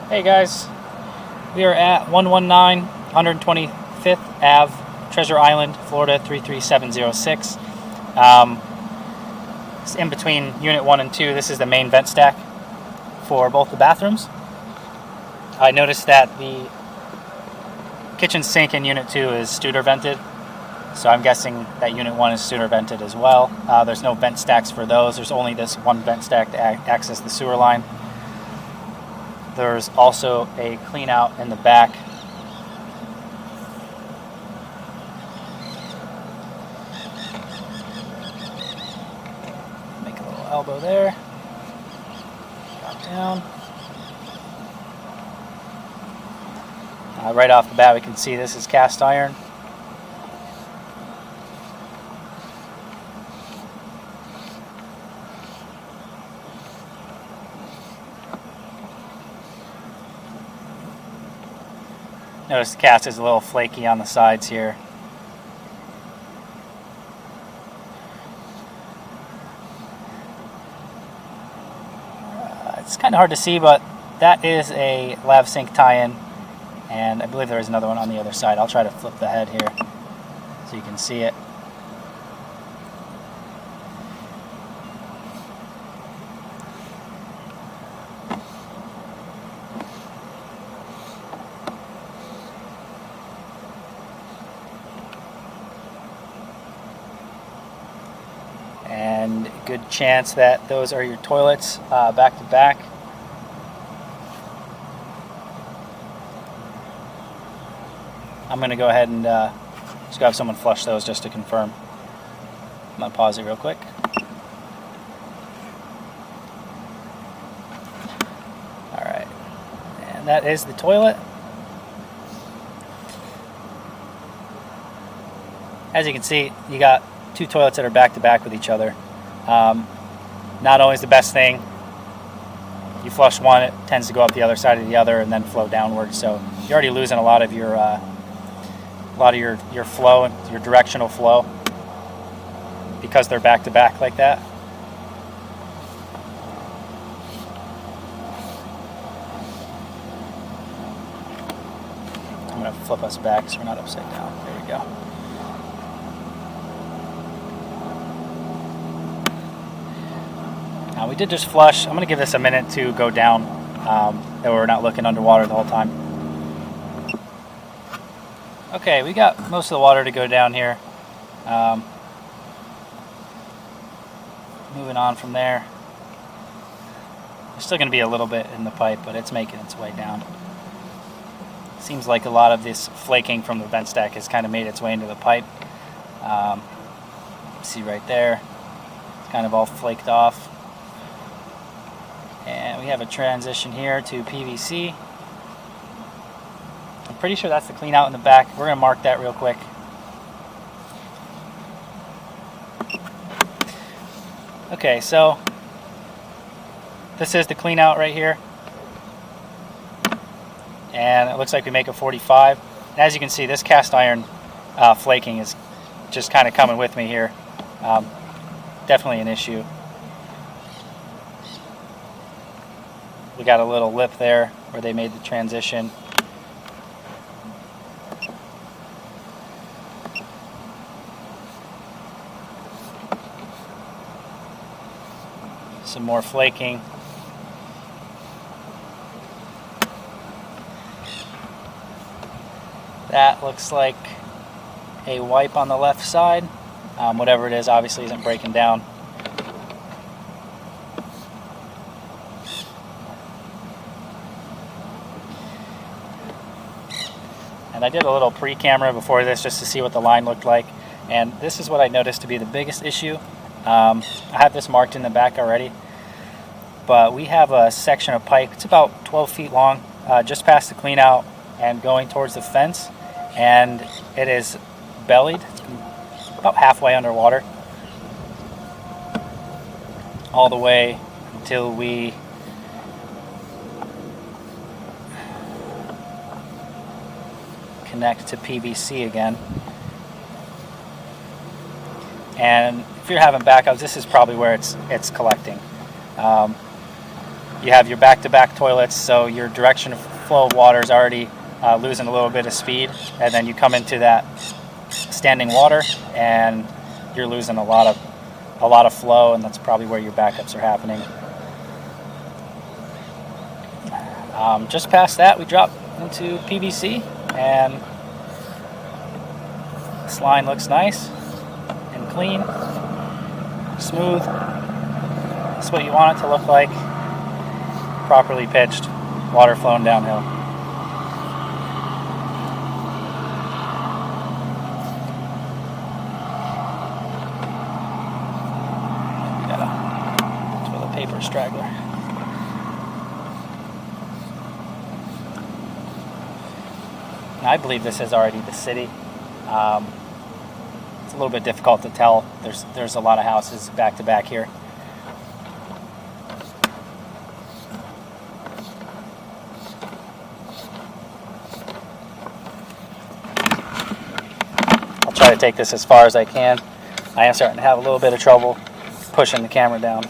Hey guys, we are at 119 125th Ave, Treasure Island, Florida 33706. It's in between Unit 1 and 2. This is the main vent stack for both the bathrooms. I noticed that the kitchen sink in Unit 2 is Studer vented, so I'm guessing that Unit 1 is Studer vented as well. There's no vent stacks for those. There's only this one vent stack to access the sewer line. There's also a clean out in the back. Make a little elbow there. Drop down. Right off the bat we can see this is cast iron. Notice the cast is a little flaky on the sides here. It's kind of hard to see, but that is a lav sink tie-in, and I believe there is another one on the other side. I'll try to flip the head here so you can see it. And good chance that those are your toilets back to back. I'm going to go ahead and just go have someone flush those just to confirm. I'm going to pause it real quick. Alright, and that is the toilet. As you can see, you got two toilets that are back to back with each other. Not always the best thing. You flush one, it tends to go up the other side of the other and then flow downwards. So you're already losing a lot of your flow, your directional flow, because they're back to back like that. I'm going to flip us back so we're not upside down. There we go. We did just flush. I'm going to give this a minute to go down, that we're not looking underwater the whole time. Okay, we got most of the water to go down here. Moving on from there. There's still going to be a little bit in the pipe, but it's making its way down. Seems like a lot of this flaking from the vent stack has kind of made its way into the pipe. See right there, it's kind of all flaked off. And we have a transition here to PVC. I'm pretty sure that's the clean out in the back. We're going to mark that real quick. Okay, so this is the clean out right here. And it looks like we make a 45. And as you can see, this cast iron flaking is just kind of coming with me here. Definitely an issue. We got a little lip there where they made the transition. Some more flaking. That looks like a wipe on the left side. Whatever it is obviously isn't breaking down. And I did a little pre-camera before this just to see what the line looked like. And this is what I noticed to be the biggest issue. I have this marked in the back already. But we have a section of pipe, it's about 12 feet long, just past the clean out and going towards the fence. And it is bellied, it's about halfway underwater. All the way until we connect to PVC again. And if you're having backups, this is probably where it's collecting. you have your back-to-back toilets, so your direction of flow of water is already losing a little bit of speed, and then you come into that standing water and you're losing a lot of flow, and that's probably where your backups are happening. Just past that, we drop into PVC, and this line looks nice and clean, smooth. That's what you want it to look like. Properly pitched, water flowing downhill. With a paper straggler. Now, I believe this is already the city. It's a little bit difficult to tell. There's a lot of houses back to back here. I'll try to take this as far as I can. I am starting to have a little bit of trouble pushing the camera down.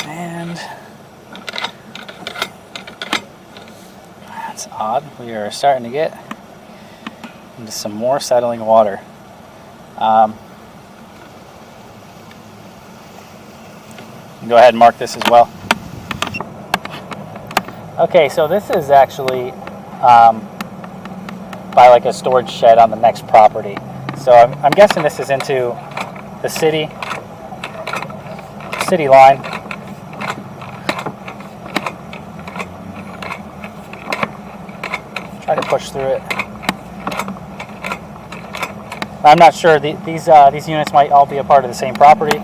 And that's odd. We are starting to get into some more settling water. Go ahead and mark this as well. Okay, so this is actually by like a storage shed on the next property. So I'm guessing this is into the city line. Try to push through it. I'm not sure. These units might all be a part of the same property.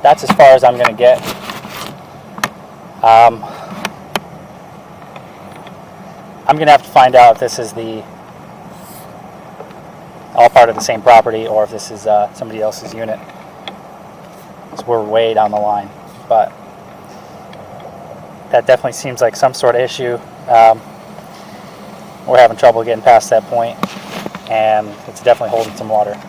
That's as far as I'm going to get. I'm going to have to find out if this is all part of the same property or if this is somebody else's unit. So we're way down the line, but that definitely seems like some sort of issue. We're having trouble getting past that point, and it's definitely holding some water.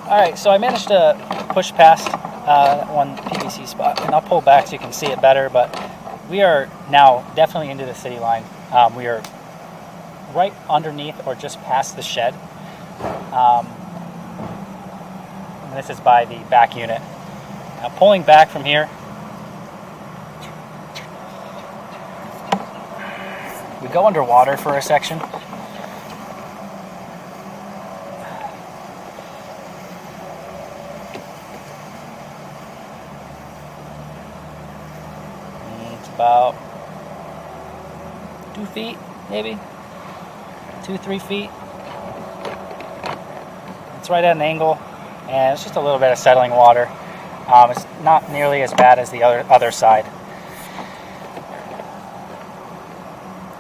Alright, so I managed to push past that one PVC spot, and I'll pull back so you can see it better, but we are now definitely into the city line. We are right underneath or just past the shed. And this is by the back unit. Now pulling back from here, we go underwater for a section. About 2 feet, maybe 2-3 feet. It's right at an angle, and it's just a little bit of settling water. It's not nearly as bad as the other side.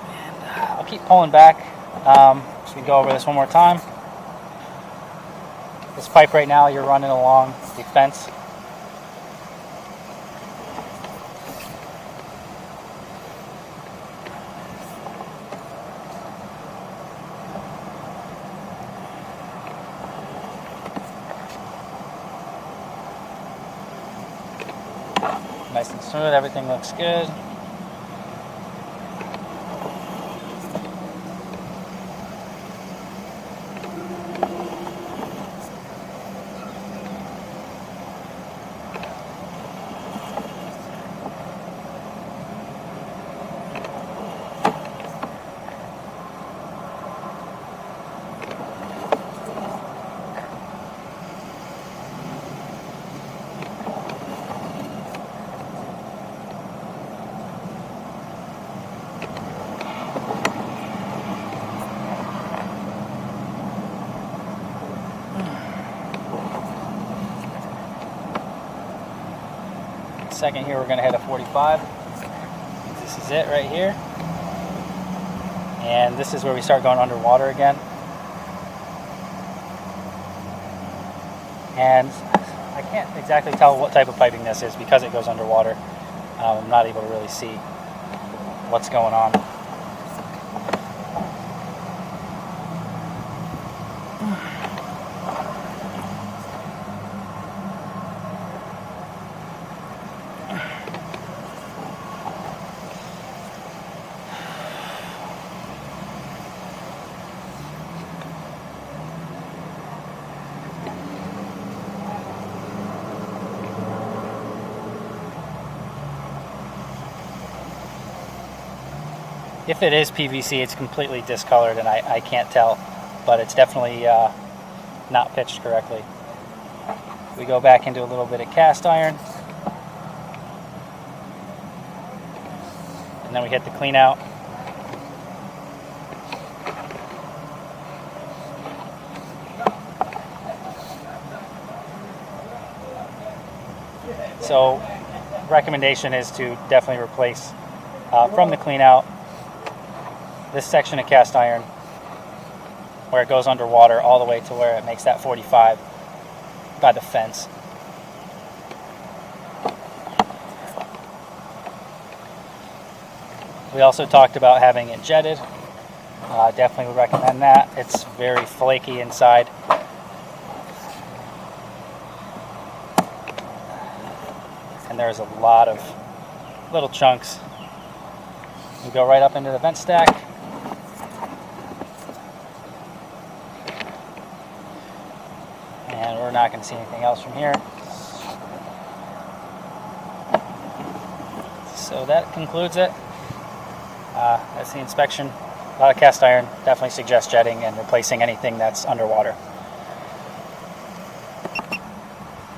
And I'll keep pulling back so we can go over this one more time. This pipe right now, you're running along the fence. Nice and smooth, everything looks good. second here we're going to hit a 45. This is it right here. And this is where we start going underwater again. And I can't exactly tell what type of piping this is because it goes underwater. I'm not able to really see what's going on. If it is PVC, it's completely discolored and I can't tell, but it's definitely not pitched correctly. We go back into a little bit of cast iron, and then we hit the clean out. So recommendation is to definitely replace from the clean out this section of cast iron where it goes underwater all the way to where it makes that 45 by the fence. We also talked about having it jetted. Definitely would recommend that. It's very flaky inside. And there's a lot of little chunks. We go right up into the vent stack. And we're not going to see anything else from here. So that concludes it. That's the inspection. A lot of cast iron. Definitely suggest jetting and replacing anything that's underwater.